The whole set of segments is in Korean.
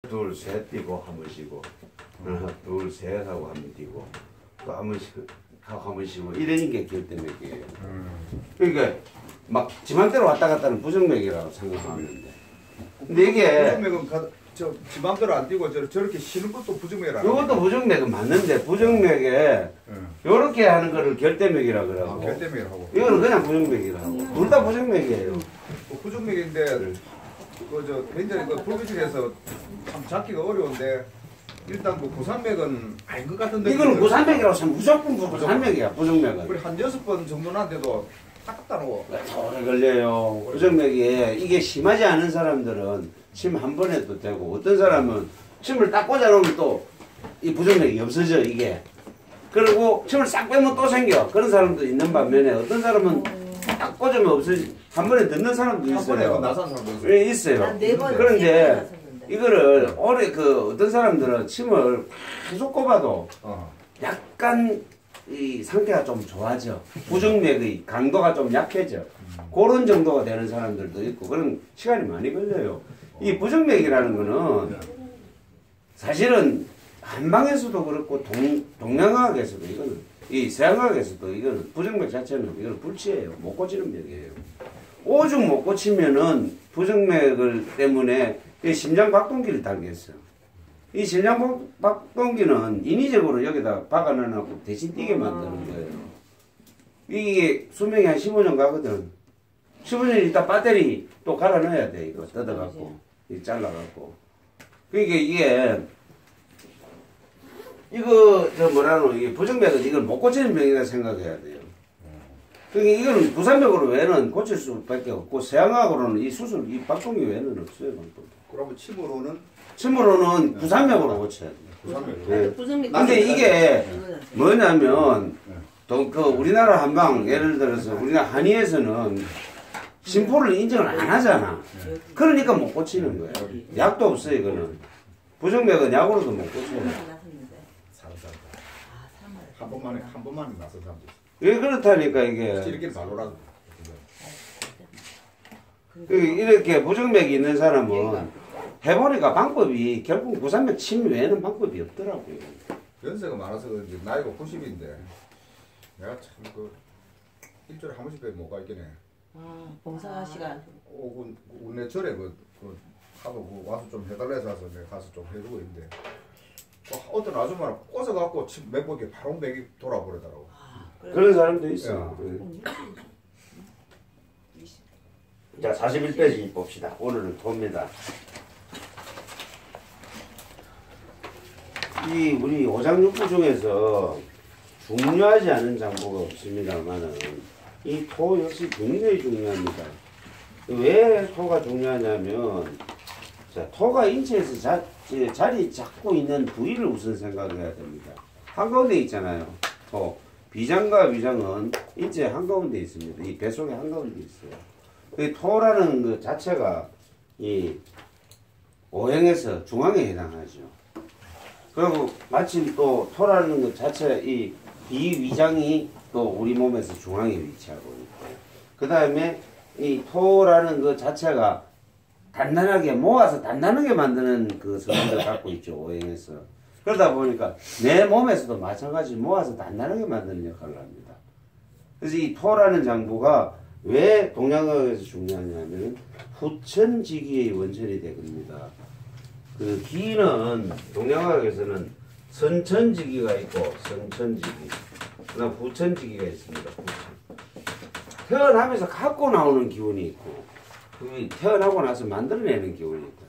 둘, 셋 뛰고 한 번 쉬고 하나, 둘, 셋 하고 한 번 뛰고 또 한 번 하고 한 번 쉬고 이런 게 결대맥이에요. 그러니까 막 지맘대로 왔다 갔다 하는 부정맥이라고 생각하면 되는데 근데 이게 부정맥은 지맘대로 안 뛰고 저렇게 쉬는 것도 부정맥이라고. 이것도 부정맥은 맞는데 부정맥에 요렇게 하는 거를 결대맥이라 그러고 결대맥이라고. 이거는 그냥 부정맥이라고 둘 다 부정맥이에요. 부정맥인데 굉장히 불규칙해서 참 잡기가 어려운데 일단 구산맥은 아닌 것 같은데 이거는 구산맥이라고 하면 무조건 구산맥이야 부정맥은. 우리 한 6번 정도는 안 돼도 탁탁 놓고 오래 걸려요. 부정맥이 이게 심하지 않은 사람들은 침 한 번 해도 되고 어떤 사람은 침을 딱 꽂아놓으면 또 이 부정맥이 없어져 이게. 그리고 침을 싹 빼면 또 생겨. 그런 사람도 있는 반면에 어떤 사람은 딱 꽂으면 없어지. 한 번에 듣는 사람도 있어요. 한 번에 나선 사람도 있어요. 네, 있어요. 그런데 이거를 오래 어떤 사람들은 침을 계속 꼽아도 약간 이 상태가 좀 좋아져. 부정맥의 강도가 좀 약해져. 그런 정도가 되는 사람들도 있고 그런 시간이 많이 걸려요. 이 부정맥이라는 거는 사실은 한방에서도 그렇고 동양화학에서도 이거는 이 서양화학에서도 이거는 부정맥 자체는 이거는 불치예요. 못 고치는 맥이에요. 오죽 못 고치면은 부정맥을 때문에 이 심장 박동기를 달게 했어요. 이 심장 박동기는 인위적으로 여기다 박아놔놓고 대신 뛰게 만드는 거예요. 이게 수명이 한 15년 가거든. 15년 있다 배터리 또 갈아 넣어야 돼. 이거 뜯어갖고 잘라갖고. 그러니까 이거 이게 부정맥은 이걸 못 고치는 병이라 생각해야 돼요. 그러니까 이거는 구산맥으로 외에는 고칠 수밖에 없고 서양학으로는 이 수술 이 박동기 외에는 없어요. 그러면 침으로는 구산맥으로 고쳐야 돼요. 구산맥. 네. 부정맥. 근데 이게 뭐냐면 우리나라 한방 예를 들어서 우리나라 한의에서는 심포를 인정을 안 하잖아. 그러니까 못 고치는 거예요. 약도 없어요. 이거는 부정맥은 약으로도 못 고쳐요. 한 번만에 나선 사람도 있어. 왜 그렇다니까 이게. 이렇게 말로라도. 이렇게 부정맥이 있는 사람은 해보니까 방법이 결국 구산맥 침 외에는 방법이 없더라고요. 연세가 많아서 그런지 나이가 90인데 내가 참 일주일에 한 번씩 못 가있겠네. 봉사 시간. 운내철에 하도 와서 좀 해달라 해서 내가 가서 좀 해주고 있는데 어떤 아줌마는 꽂아갖고 맥박에 바로 맥이 돌아버리더라고. 그런 사람도 있어. 자, 41페이지 봅시다. 오늘은 토입니다. 우리 오장육부 중에서 중요하지 않은 장부가 없습니다만은 이 토 역시 굉장히 중요합니다. 왜 토가 중요하냐면 자, 토가 인체에서 자리 잡고 있는 부위를 우선 생각해야 됩니다. 한가운데 있잖아요. 토. 비장과 위장은 인체 한가운데 있습니다. 이 배 속에 한가운데 있어요. 이 토라는 그 자체가 이 오행에서 중앙에 해당하죠. 그리고 마침 또 토라는 것 자체 이 비위장이 또 우리 몸에서 중앙에 위치하고 있고 그 다음에 이 토라는 것 자체가 단단하게 모아서 단단하게 만드는 그 성질을 갖고 있죠. 오행에서. 그러다 보니까 내 몸에서도 마찬가지 모아서 단단하게 만드는 역할을 합니다. 그래서 이 토라는 장부가 왜 동양학에서 중요하냐면 후천지기의 원천이 되겁니다. 그 기는 동양학에서는 선천지기가 있고 성천지기, 그다음 후천지기가 있습니다. 후천. 태어나면서 갖고 나오는 기운이 있고 태어나고 나서 만들어내는 기운이 있다.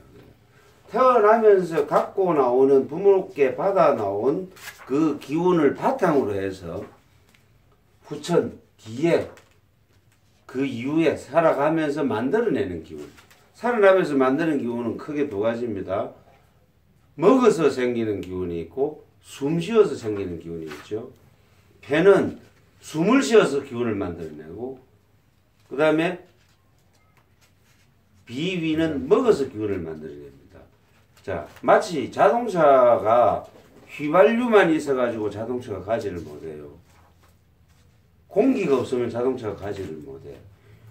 태어나면서 갖고 나오는 부모께 받아 나온 그 기운을 바탕으로 해서 후천 뒤에 그 이후에 살아가면서 만들어내는 기운. 살아나면서 만드는 기운은 크게 두 가지입니다. 먹어서 생기는 기운이 있고 숨 쉬어서 생기는 기운이 있죠. 폐는 숨을 쉬어서 기운을 만들어내고 그 다음에 비위는 먹어서 기운을 만들어냅니다. 자, 마치 자동차가 휘발유만 있어가지고 자동차가 가지를 못해요. 공기가 없으면 자동차가 가지를 못해.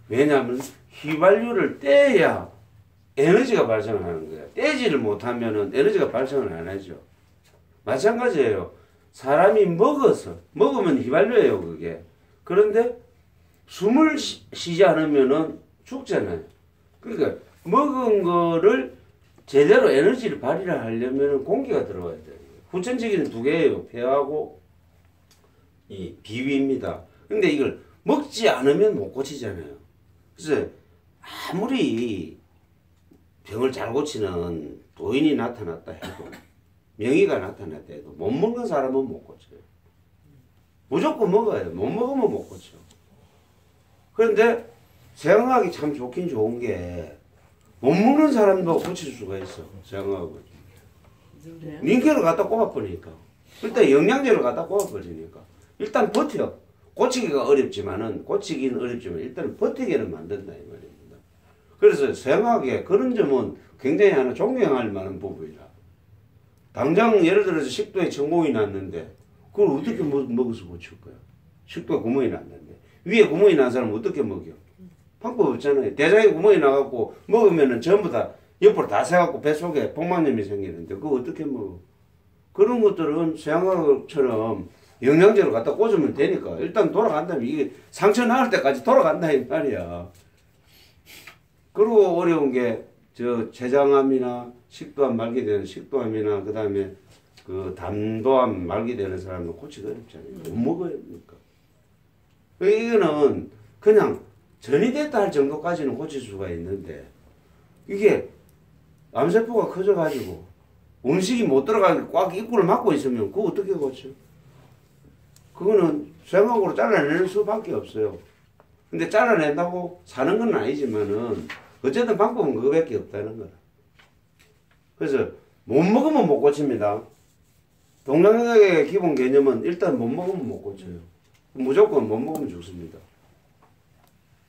왜냐하면 휘발유를 떼야 에너지가 발생을 하는 거야. 떼지를 못하면은 에너지가 발생을 안 하죠. 마찬가지예요. 사람이 먹으면 휘발려요, 그게. 그런데 숨을 쉬지 않으면은 죽잖아요. 그러니까 먹은 거를 제대로 에너지를 발휘를 하려면 공기가 들어가야 돼요. 후천지기는 두 개예요. 폐하고 이 비위입니다. 근데 이걸 먹지 않으면 못 고치잖아요. 그래서 아무리 병을 잘 고치는 도인이 나타났다 해도 명의가 나타났다 해도 못 먹는 사람은 못 고쳐요. 무조건 먹어요. 못 먹으면 못 고쳐. 그런데 세양학이 참 좋긴 좋은 게 못 먹는 사람도 고칠 수가 있어. 세양학은. 그래요? 링케를 갖다 꼽아버리니까. 일단 영양제를 갖다 꼽아버리니까. 일단 버텨. 고치기는 어렵지만 일단 버티게는 만든다 이 말입니다. 그래서 세양학의 그런 점은 굉장히 하나 존경할 만한 부분이라. 당장 예를 들어서 식도에 천공이 났는데 그걸 어떻게 먹어서 고칠 거야? 식도에 구멍이 났는데 위에 구멍이 난 사람은 어떻게 먹여? 방법 없잖아요. 대장에 구멍이 나갖고 먹으면은 전부 다 옆으로 다 새갖고 뱃속에 복막염이 생기는데 그거 어떻게 먹어? 그런 것들은 세양학처럼 영양제를 갖다 꽂으면 되니까 일단 돌아간다면 이게 상처 나을 때까지 돌아간다 이 말이야. 그리고 어려운 게 저 췌장암이나 식도암 말게 되는 식도암이나 그 다음에 그 담도암 말게 되는 사람은 고치기 어렵잖아요. 못 먹어요. 그러니까. 이거는 그냥 전이 됐다 할 정도까지는 고칠 수가 있는데 이게 암세포가 커져가지고 음식이 못 들어가게 꽉 입구를 막고 있으면 그거 어떻게 고쳐? 그거는 생각으로 잘라낼 수밖에 없어요. 근데 잘라낸다고 사는 건 아니지만은 어쨌든 방법은 그거밖에 없다는 거라. 그래서 못 먹으면 못 고칩니다. 동양의학의 기본 개념은 일단 못 먹으면 못 고쳐요. 무조건 못 먹으면 죽습니다.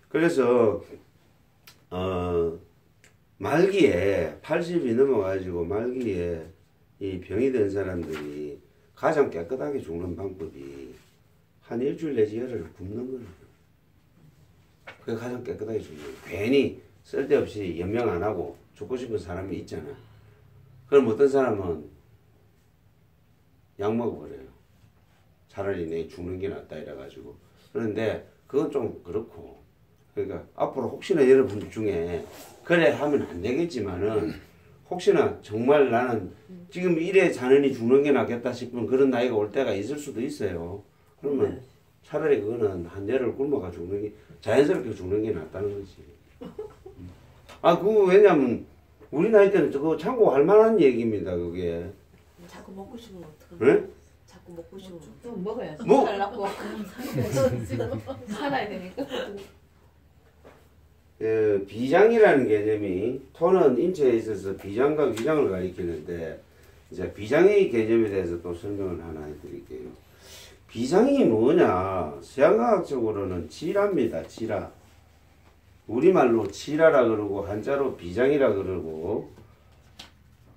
그래서 말기에 80이 넘어가지고 말기에 이 병이 든 사람들이 가장 깨끗하게 죽는 방법이 한 일주일 내지 열흘 굶는 거예요. 그게 가장 깨끗하게 죽는 거예요. 괜히 쓸데없이 연명 안 하고 죽고 싶은 사람이 있잖아. 그럼 어떤 사람은 약 먹어버려요. 차라리 내 죽는 게 낫다 이래가지고. 그런데 그건 좀 그렇고. 그러니까 앞으로 혹시나 여러분 중에 그래 하면 안 되겠지만은 혹시나 정말 나는 지금 이래 자느니 죽는 게 낫겠다 싶은 그런 나이가 올 때가 있을 수도 있어요. 그러면 차라리 그거는 한 열흘 굶어가 죽는 게 자연스럽게 죽는 게 낫다는 거지. 그거 왜냐면 우리 나이 때는 저거 참고할 만한 얘기입니다. 그게. 자꾸 먹고 싶으면 어떡해? 네? 자꾸 먹고 싶으면 좀 먹어야지. 뭐? 살라고. 살아야 되니까. 비장이라는 개념이 토는 인체에 있어서 비장과 위장을 가리키는데 이제 비장의 개념에 대해서 또 설명을 하나 해드릴게요. 비장이 뭐냐? 서양과학적으로는 지라입니다. 지라. 우리말로 지라라 그러고 한자로 비장이라 그러고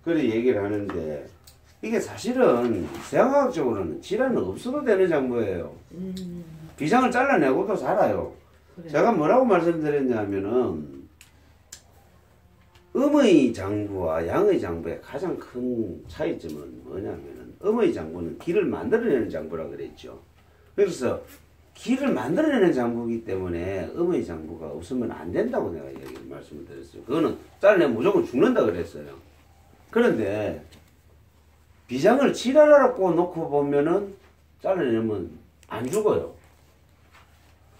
그래 얘기를 하는데 이게 사실은 서양과학적으로는 지라는 없어도 되는 장부예요. 비장을 잘라내고도 살아요. 그래. 제가 뭐라고 말씀드렸냐면은 음의 장부와 양의 장부의 가장 큰 차이점은 뭐냐면은 음의 장부는 기를 만들어내는 장부라 그랬죠. 그래서 기를 만들어내는 장부이기 때문에 음의 장부가 없으면 안 된다고 내가 말씀을 드렸어요. 그거는 잘라내면 무조건 죽는다 그랬어요. 그런데 비장을 지라라고 놓고 보면은 잘라내면 안 죽어요.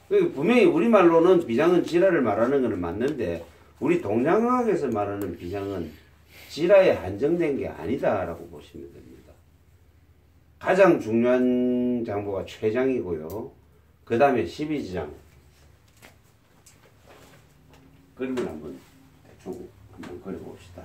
분명히 우리말로는 비장은 지라를 말하는 것은 맞는데 우리 동양학에서 말하는 비장은 지라에 한정된 게 아니다라고 보시면 됩니다. 가장 중요한 장부가 췌장이고요. 그 다음에 12지장. 그림을 한번 대충 한번 그려봅시다.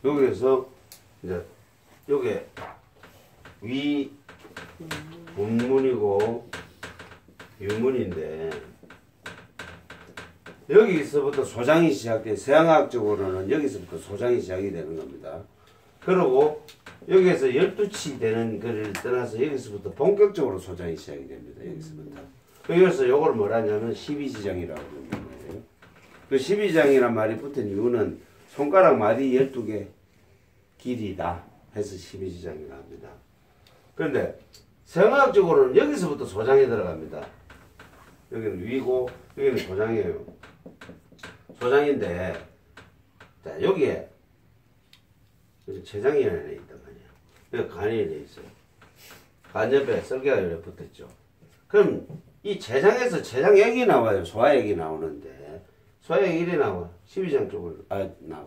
여기에서 이제 요게 위 본문이고 유문인데 여기서부터 소장이 시작돼. 서양학적으로는 여기서부터 소장이 시작이 되는 겁니다. 그리고 여기에서 12치 되는 거를 떠나서 여기서부터 본격적으로 소장이 시작이 됩니다. 여기서부터. 그래서 요걸 뭐라냐면 12지장이라고 부르는 거예요. 그 12지장이란 말이 붙은 이유는 손가락 마디 12개 길이다 해서 12지장이라고 합니다. 그런데 생화학적으로는 여기서부터 소장이 들어갑니다. 여기는 위고 여기는 소장이에요. 소장인데 자 여기에 췌장이 하나 있단 말이에요. 여기 간이 돼 있어요. 간 옆에 썰개가 이렇게 붙었죠. 그럼 이 췌장에서 췌장액이 나와요. 소화액이 나오는데 소화액이 이리 나와. 12장 쪽으로 나와.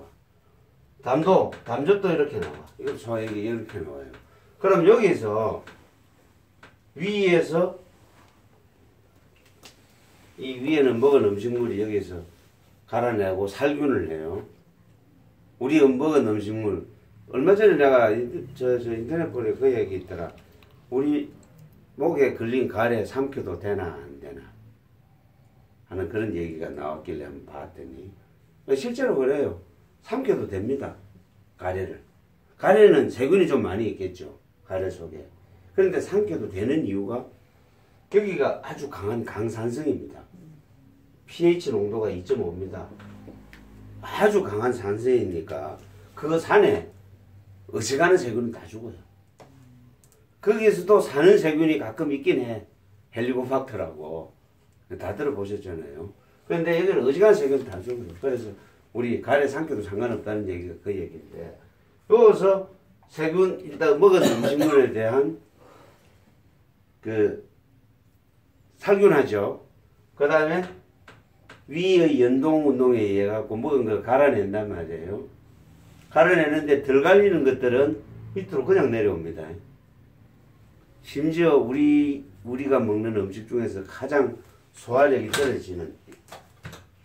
담즙도 이렇게 나와. 이거 소화액이 이렇게 나와요. 그럼 여기서 위에서 이 위에는 먹은 음식물이 여기서 갈아내고 살균을 해요. 우리 먹은 음식물 얼마 전에 내가 저 인터넷 보니 그 얘기 있더라. 우리 목에 걸린 가래 삼켜도 되나 안 되나 하는 그런 얘기가 나왔길래 한번 봤더니 실제로 그래요. 삼켜도 됩니다. 가래를. 가래는 세균이 좀 많이 있겠죠. 가래 속에. 그런데 삼켜도 되는 이유가 여기가 아주 강한 강산성입니다. pH 농도가 2.5입니다. 아주 강한 산성이니까 그 산에 어지간한 세균은 다 죽어요. 거기에서도 사는 세균이 가끔 있긴 해. 헬리코박터라고. 다 들어보셨잖아요. 그런데 여기는 어지간한 세균은 다 죽어요. 그래서 우리 가래 삼켜도 상관없다는 얘기가 그 얘기인데 여기서 세균 일단 먹은 음식물에 대한 그 살균하죠. 그 다음에 위의 연동 운동에 의해 갖고 먹은 걸 갈아낸단 말이에요. 갈아내는데 덜 갈리는 것들은 밑으로 그냥 내려옵니다. 심지어 우리가 먹는 음식 중에서 가장 소화력이 떨어지는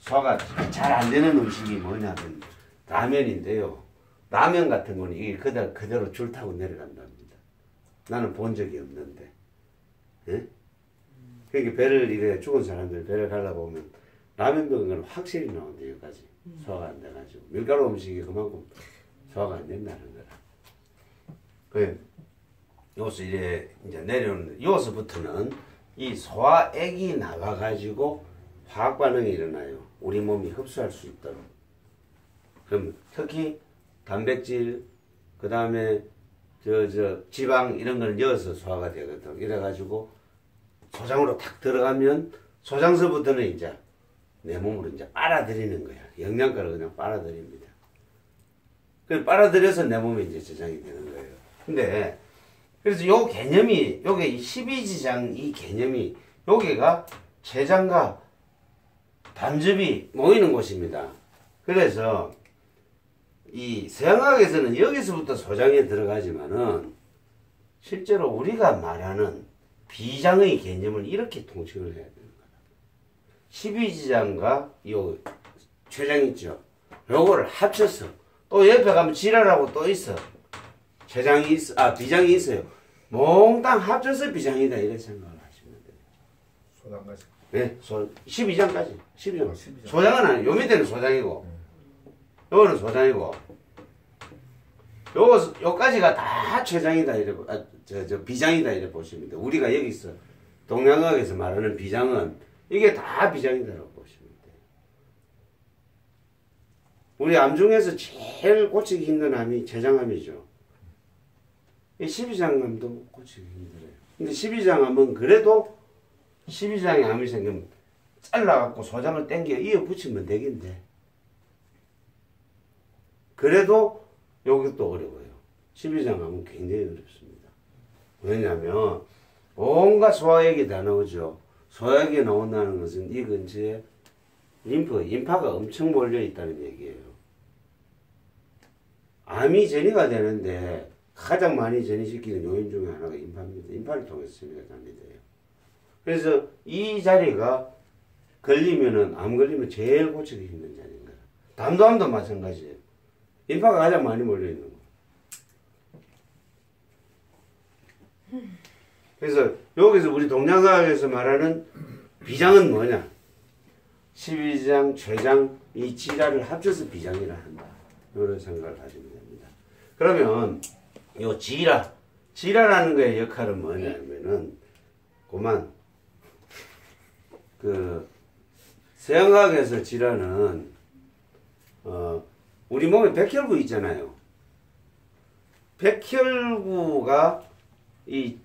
소화가 잘 안 되는 음식이 뭐냐면 라면인데요. 라면 같은 거는 이게 그대로 줄 타고 내려간답니다. 나는 본 적이 없는데. 예? 그러니까 배를 이래 죽은 사람들 배를 갈라보면 라면 먹은 건 확실히 나온대 여기까지 소화가 안 돼가지고 밀가루 음식이 그만큼 소화가 안 된다는 거라. 그 여기서 이래 이제 내려오는 여기서부터는 이 소화액이 나와가지고 화학 반응이 일어나요. 우리 몸이 흡수할 수 있도록. 그럼 특히 단백질 그 다음에 지방 이런 걸 넣어서 소화가 되거든. 이래가지고 소장으로 탁 들어가면 소장서부터는 이제 내 몸으로 이제 빨아들이는 거야. 영양가를 그냥 빨아들입니다. 그 빨아들여서 내 몸에 이제 저장이 되는 거예요. 근데 그래서 요 개념이 요게 12지장 이 개념이 여기가 췌장과 담즙이 모이는 곳입니다. 그래서 이 서양학에서는 여기서부터 소장에 들어가지만은 실제로 우리가 말하는 비장의 개념을 이렇게 통칭을 해야 되는 거다. 12지장과 요 췌장 있죠. 요거를 합쳐서 또 옆에 가면 지랄하고 또 있어. 췌장이 있어. 비장이 있어요. 몽땅 합쳐서 비장이다 이렇게 생각을 하시면 돼요. 소장까지. 네, 12장까지. 12장. 12장. 소장은 아니에요. 요 밑에는 소장이고 요거는 소장이고 요까지가 다 췌장이다 이래 비장이다 이래 보시면 돼요. 우리가 여기서 동양학에서 말하는 비장은 이게 다 비장이다라고 보시면 돼요. 우리 암 중에서 제일 고치기 힘든 암이 췌장암이죠. 이 12장암도 고치기 힘들어요. 근데 12장암은 그래도 12장에 암이 생기면 잘라갖고 소장을 땡겨 이어 붙이면 되겠는데 그래도 이것도 어려워요. 12장암은 굉장히 어렵습니다. 왜냐하면 온갖 소화액이 다 나오죠. 소화액이 나온다는 것은 이 근처에 인파가 엄청 몰려 있다는 얘기예요. 암이 전이가 되는데 가장 많이 전이시키는 요인 중에 하나가 인파입니다. 인파를 통해서 전이가 됩니다. 그래서 이 자리가 걸리면은 암 걸리면 제일 고치기 힘든 자리인 거야. 담도암도 마찬가지예요. 인파가 가장 많이 몰려 있는 거. 그래서 여기서 우리 동양과학에서 말하는 비장은 뭐냐? 12장, 췌장 이 지라를 합쳐서 비장이라 한다. 이런 생각을 가지면 됩니다. 그러면 요 지라라는 거의 역할은 뭐냐면은 그만 그 서양학에서 지라는 우리 몸에 백혈구 있잖아요. 백혈구가 이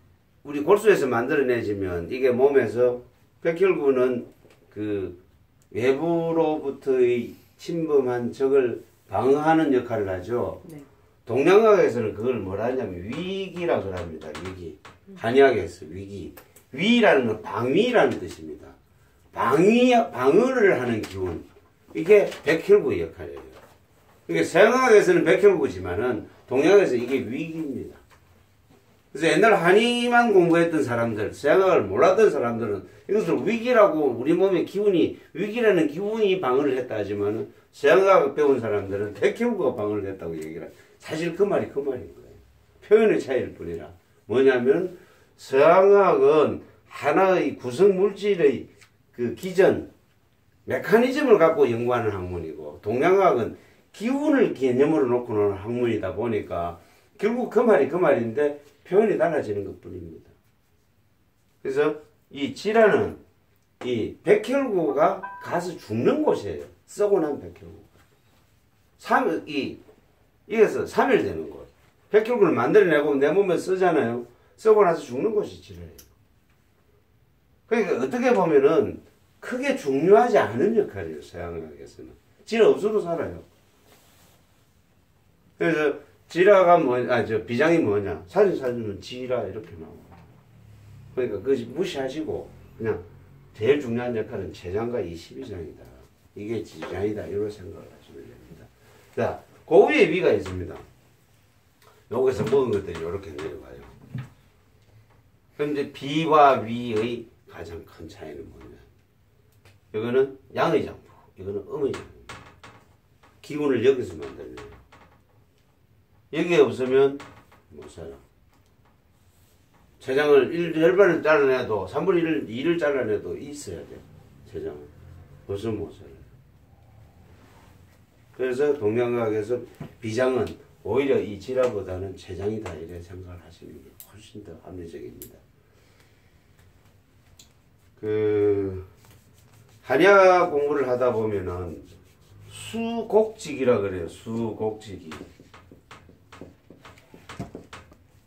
우리 골수에서 만들어내지면 이게 몸에서 백혈구는 그 외부로부터의 침범한 적을 방어하는 역할을 하죠. 네. 동양학에서는 그걸 뭐라 하냐면 위기라고 합니다. 위기. 한의학에서 위기. 위라는 건 방위라는 뜻입니다. 방어를 하는 기운. 이게 백혈구의 역할이에요. 그러니까 서양학에서는 백혈구지만은 동양에서 이게 위기입니다. 그래서 옛날 한의만 공부했던 사람들, 서양학을 몰랐던 사람들은 이것을 위기라고 우리 몸의 기운이 위기라는 기운이 방어를 했다 하지만은 서양학 배운 사람들은 백혈구가 방어를 했다고 얘기를 해요. 사실 그 말이 그 말인 거예요. 표현의 차이일 뿐이라. 뭐냐면 서양학은 하나의 구성 물질의 그 기전, 메커니즘을 갖고 연구하는 학문이고 동양학은 기운을 개념으로 놓고 노는 학문이다 보니까 결국 그 말이 그 말인데 표현이 달라지는 것 뿐입니다. 그래서 이 지라는 이 백혈구가 가서 죽는 곳이에요. 썩고 난 백혈구가. 이게서 3일 되는 곳. 백혈구를 만들어내고 내 몸에 쓰잖아요. 썩고 나서 죽는 곳이 지라예요. 그러니까 어떻게 보면은 크게 중요하지 않은 역할이에요. 서양학에서는. 지라 없어도 살아요. 그래서 지라가 비장이 뭐냐? 사진 사주면 지라 이렇게 나와요. 그러니까 그것이 무시하시고 그냥 제일 중요한 역할은 췌장과 이 12장이다. 이게 지장이다. 이런 생각을 하시면 됩니다. 자, 그 위에 위가 있습니다. 여기서 먹은 것들이 이렇게 내려가요. 그런데 비와 위의 가장 큰 차이는 뭐냐? 이거는 양의 장부, 이거는 음의 장부입니다. 기운을 여기서 만들어내요. 여기에 없으면 못 살아. 췌장을 절반을 잘라내도 3분의 1을 잘라내도 있어야 돼. 췌장은. 없으면 못 살아요. 그래서 동양학에서 비장은 오히려 이 지라보다는 췌장이다 이렇게 생각을 하시는 게 훨씬 더 합리적입니다. 한의학 공부를 하다 보면은 수곡직이라 그래요. 수곡직이.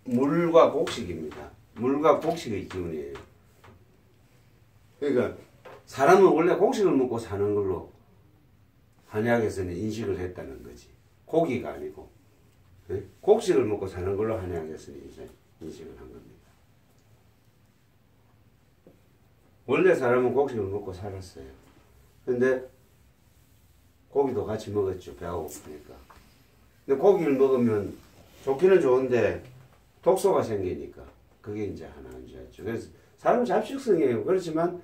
물과 곡식입니다. 물과 곡식의 기운이에요. 그러니까 사람은 원래 곡식을 먹고 사는 걸로 한의학에서는 인식을 했다는 거지. 고기가 아니고 네? 곡식을 먹고 사는 걸로 한의학에서는 인식을 한 겁니다. 원래 사람은 곡식을 먹고 살았어요. 근데 고기도 같이 먹었죠. 배가 고프니까. 근데 고기를 먹으면 좋기는 좋은데 독소가 생기니까 그게 이제 하나 문제였죠. 그래서 사람은 잡식성이에요. 그렇지만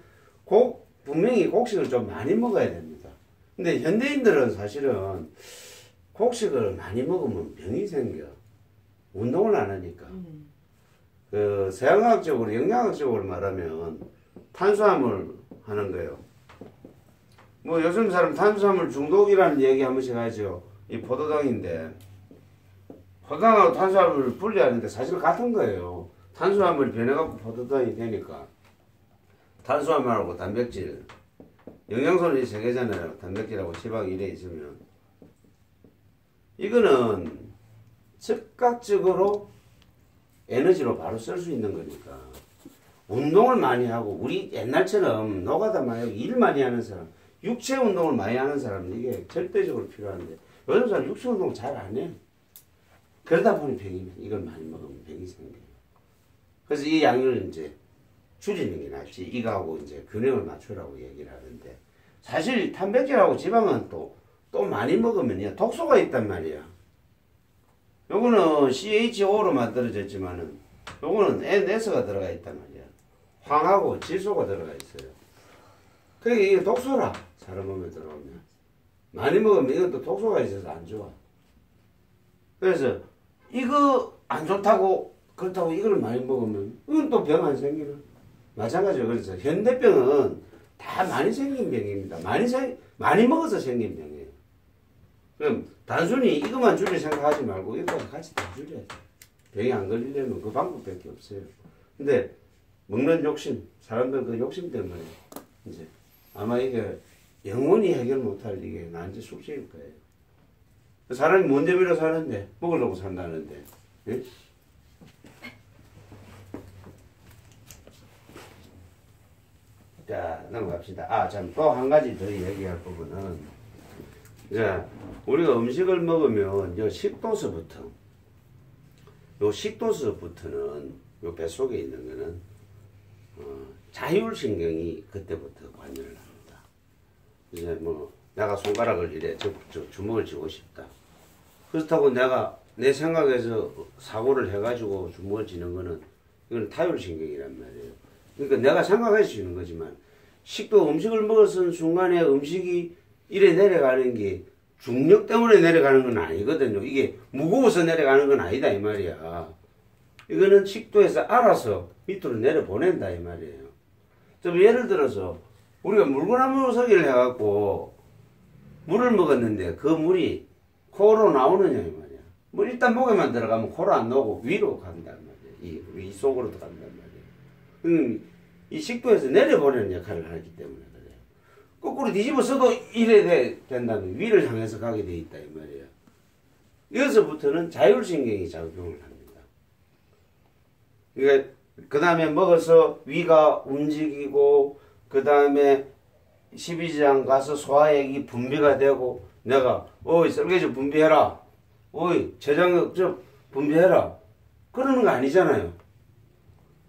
분명히 곡식을 좀 많이 먹어야 됩니다. 근데 현대인들은 사실은 곡식을 많이 먹으면 병이 생겨. 운동을 안 하니까. 그 서양학적으로 영양학적으로 말하면 탄수화물 하는 거예요. 뭐 요즘 사람 탄수화물 중독이라는 얘기 한 번씩 하죠. 이 포도당인데 포도당하고 탄수화물을 분리하는데 사실 같은 거예요. 탄수화물이 변해갖고 포도당이 되니까 탄수화물하고 단백질 영양소는 이 세 개잖아요. 단백질하고 지방이 이래 있으면 이거는 즉각적으로 에너지로 바로 쓸 수 있는 거니까 운동을 많이 하고 우리 옛날처럼 노가다 많이 하고 일 많이 하는 사람 육체 운동을 많이 하는 사람은 이게 절대적으로 필요한데 요즘 사람 육체 운동 잘 안 해. 그러다 보니 이걸 많이 먹으면 병이 생겨요. 그래서 이 양을 이제 줄이는 게 낫지. 이거하고 이제 균형을 맞추라고 얘기를 하는데 사실 단백질하고 지방은 또 많이 먹으면 독소가 있단 말이야. 요거는 CHO로 만들어졌지만은 요거는 NS가 들어가 있단 말이야. 황하고 질소가 들어가 있어요. 그러니까 이게 독소라. 사람 몸에 들어오면 많이 먹으면 이것도 독소가 있어서 안 좋아. 그래서 이거 안 좋다고 그렇다고 이걸 많이 먹으면 이건 또 병 안 생기나? 마찬가지로 그래서 현대병은 다 많이 생긴 병입니다. 많이 먹어서 생긴 병이에요. 그럼 단순히 이것만 줄여 생각하지 말고 이거까지 같이 다 줄여야 돼. 병이 안 걸리려면 그 방법밖에 없어요. 근데 먹는 욕심, 사람들 그 욕심 때문에 이제 아마 이게 영원히 해결 못할 이게 난제 숙제일 거예요. 사람이 뭔 재미로 사는데 먹으려고 산다는데. 예? 자, 넘어갑시다. 참, 또 한 가지 더 얘기할 부분은, 자, 우리가 음식을 먹으면, 식도서부터는, 요 뱃속에 있는 거는, 자율신경이 그때부터 관여를 합니다. 이제 내가 손가락을 이래, 주먹을 쥐고 싶다. 그렇다고 내가 내 생각에서 사고를 해가지고 주먹을 쥐는 거는, 이건 타율신경이란 말이에요. 그러니까 내가 생각할 수 있는 거지만 음식을 먹었은 순간에 음식이 이래 내려가는 게 중력 때문에 내려가는 건 아니거든요. 이게 무거워서 내려가는 건 아니다 이 말이야. 이거는 식도에서 알아서 밑으로 내려보낸다 이 말이에요. 좀 예를 들어서 우리가 물구나무 서기를 해갖고 물을 먹었는데 그 물이 코로 나오느냐 이 말이야. 뭐 일단 목에만 들어가면 코로 안 나오고 위로 간단 말이야. 위 속으로도 간단 말이야. 이 식도에서 내려보내는 역할을 하기 때문에 그래요. 거꾸로 뒤집어서도 이래 된다면 위를 향해서 가게 돼 있다 이 말이에요. 여기서부터는 자율신경이 작용을 합니다. 그러니까 그 다음에 먹어서 위가 움직이고 그 다음에 십이지장 가서 소화액이 분비가 되고 내가 어이 썰개즙 분비해라, 어이 췌장액 좀 분비해라 그러는 거 아니잖아요.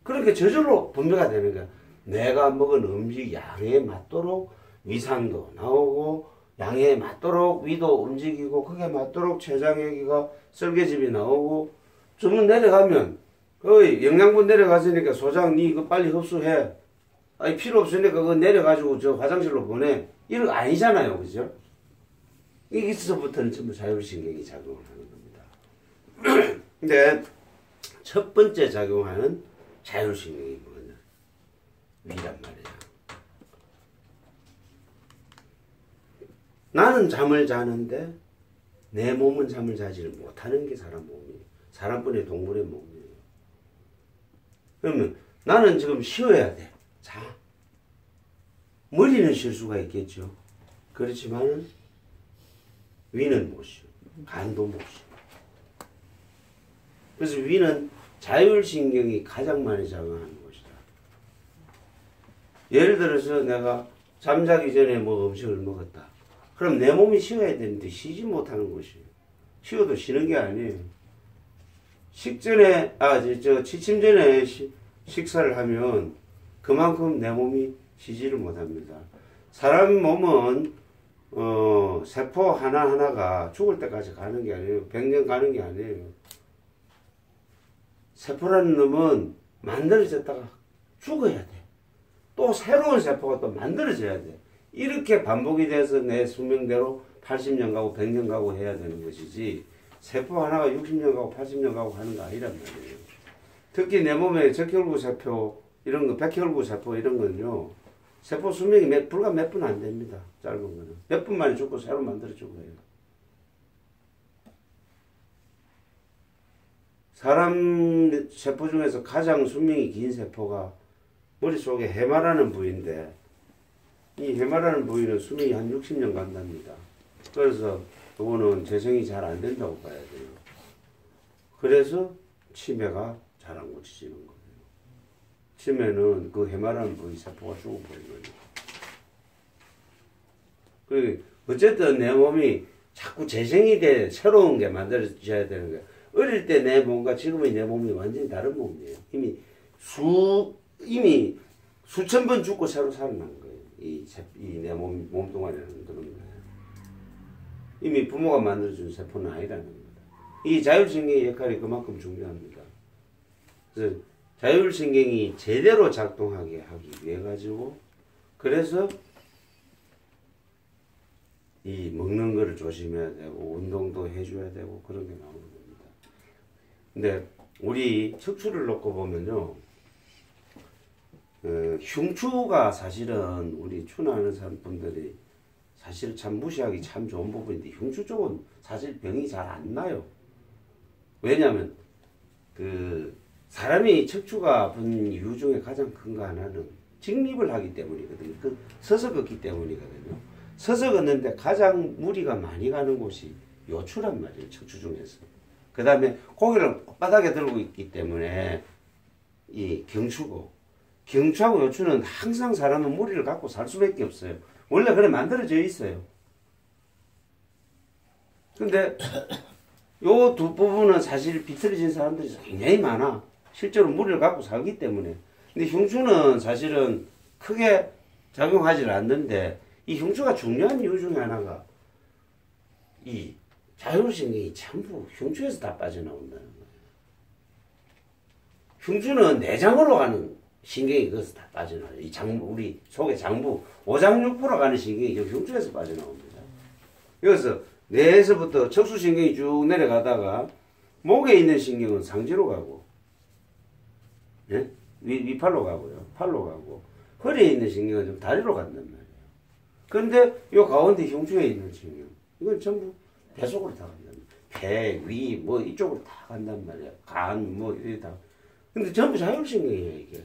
그렇게 저절로 분배가 되는 거야. 내가 먹은 음식 양에 맞도록 위산도 나오고 양에 맞도록 위도 움직이고 그게 맞도록 췌장액이가 썰개즙이 나오고 주문 내려가면 거의 영양분 내려갔으니까 소장 니 이거 빨리 흡수해. 아니 필요 없으니까 그거 내려가지고 저 화장실로 보내. 이런 거 아니잖아요. 그죠? 여기서부터는 전부 자율신경이 작용을 하는 겁니다. 근데 첫 번째 작용하는 자율신경이 뭐냐? 위란 말이야. 나는 잠을 자는데 내 몸은 잠을 자지를 못하는 게 사람 몸이에요. 사람뿐이 동물의 몸이에요. 그러면 나는 지금 쉬어야 돼. 자. 머리는 쉴 수가 있겠죠. 그렇지만 위는 못 쉬어. 간도 못 쉬어. 그래서 위는 자율신경이 가장 많이 작용하는 곳이다. 예를 들어서 내가 잠자기 전에 뭐 음식을 먹었다. 그럼 내 몸이 쉬어야 되는데 쉬지 못하는 곳이에요. 쉬어도 쉬는 게 아니에요. 식전에, 취침 전에 식사를 하면 그만큼 내 몸이 쉬지를 못합니다. 사람 몸은, 세포 하나하나가 죽을 때까지 가는 게 아니에요. 100년 가는 게 아니에요. 세포라는 놈은 만들어졌다가 죽어야 돼. 또 새로운 세포가 또 만들어져야 돼. 이렇게 반복이 돼서 내 수명대로 80년 가고 100년 가고 해야 되는 것이지 세포 하나가 60년 가고 80년 가고 하는 거 아니란 말이에요. 특히 내 몸에 적혈구 세포 이런 거, 백혈구 세포 이런 건요. 세포 수명이 불과 몇 분 안 됩니다. 짧은 거는. 몇 분 만에 죽고 새로 만들어지고 해요. 사람 세포 중에서 가장 수명이 긴 세포가 머릿속에 해마라는 부위인데 이 해마라는 부위는 수명이 한 60년 간답니다. 그래서 그거는 재생이 잘 안 된다고 봐야 돼요. 그래서 치매가 잘 안 고쳐지는 거예요. 치매는 그 해마라는 부위 세포가 죽어버린 거예요. 어쨌든 내 몸이 자꾸 재생이 돼 새로운 게 만들어져야 되는 거예요. 어릴 때 내 몸과 지금의 내 몸이 완전히 다른 몸이에요. 이미 수천 번 죽고 새로 살아난 거예요. 이 내 몸뚱아리라는 그런 거예요. 이미 부모가 만들어준 세포는 아니라는 겁니다. 이 자율신경의 역할이 그만큼 중요합니다. 그래서 자율신경이 제대로 작동하게 하기 위해 가지고 그래서 이 먹는 거를 조심해야 되고 운동도 해줘야 되고 그런 게 나오는 겁니다. 근데 우리 척추를 놓고 보면요. 흉추가 사실은 우리 추나하는 사람 분들이 사실 참 무시하기 참 좋은 부분인데 흉추 쪽은 사실 병이 잘 안 나요. 왜냐하면 그 사람이 척추가 아픈 이유 중에 가장 큰 거 하나는 직립을 하기 때문이거든요. 그 서서 걷기 때문이거든요. 서서 걷는데 가장 무리가 많이 가는 곳이 요추란 말이에요. 척추 중에서. 그 다음에 고개를 바닥에 들고 있기 때문에 이 경추고 경추하고 요추는 항상 사람은 무리를 갖고 살 수밖에 없어요. 원래 그래 만들어져 있어요. 근데 요 두 부분은 사실 비틀어진 사람들이 굉장히 많아. 실제로 무리를 갖고 살기 때문에. 근데 흉추는 사실은 크게 작용하지 않는데 이 흉추가 중요한 이유 중에 하나가 이 자율신경이 전부 흉추에서 다 빠져나온다는 거예요. 흉추는 내장으로 가는 신경이 거기서 다 빠져나와요. 이 장부, 우리 속의 장부, 오장육부로 가는 신경이 흉추에서 빠져나옵니다. 여기서 뇌에서부터 척수신경이 쭉 내려가다가 목에 있는 신경은 상지로 가고, 예? 위팔로 가고요. 팔로 가고, 허리에 있는 신경은 좀 다리로 간단 말이에요. 그런데 요 가운데 흉추에 있는 신경, 이건 전부 배 속으로 다 간단 말이에요. 배, 위, 뭐 이쪽으로 다 간단 말이에요. 간, 뭐 이게 다. 근데 전부 자율신경이에요, 이게.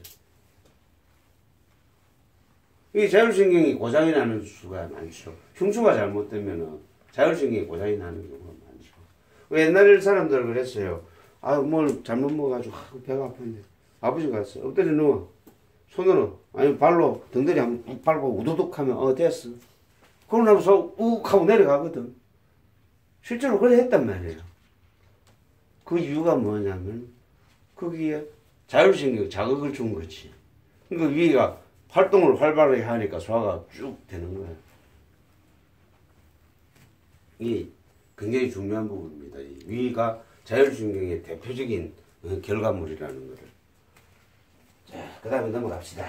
이 자율신경이 고장이 나는 수가 많죠. 흉추가 잘못되면은 자율신경이 고장이 나는 경우가 많죠. 옛날 사람들 그랬어요. 아, 뭘 잘못 먹어가지고 배가 아픈데. 아버지가 갔어. 엎드려 누워. 손으로, 아니 발로 등다리 한번 밟고 우두둑 하면 됐어. 그러고 나서 욱 하고 내려가거든. 실제로 그래 했단 말이에요. 그 이유가 뭐냐면 거기에 자율신경 자극을 준 거지. 그러니까 위가 활동을 활발하게 하니까 소화가 쭉 되는 거예요. 이게 굉장히 중요한 부분입니다. 이 위가 자율신경의 대표적인 결과물이라는 거를. 자, 그 다음에 넘어갑시다.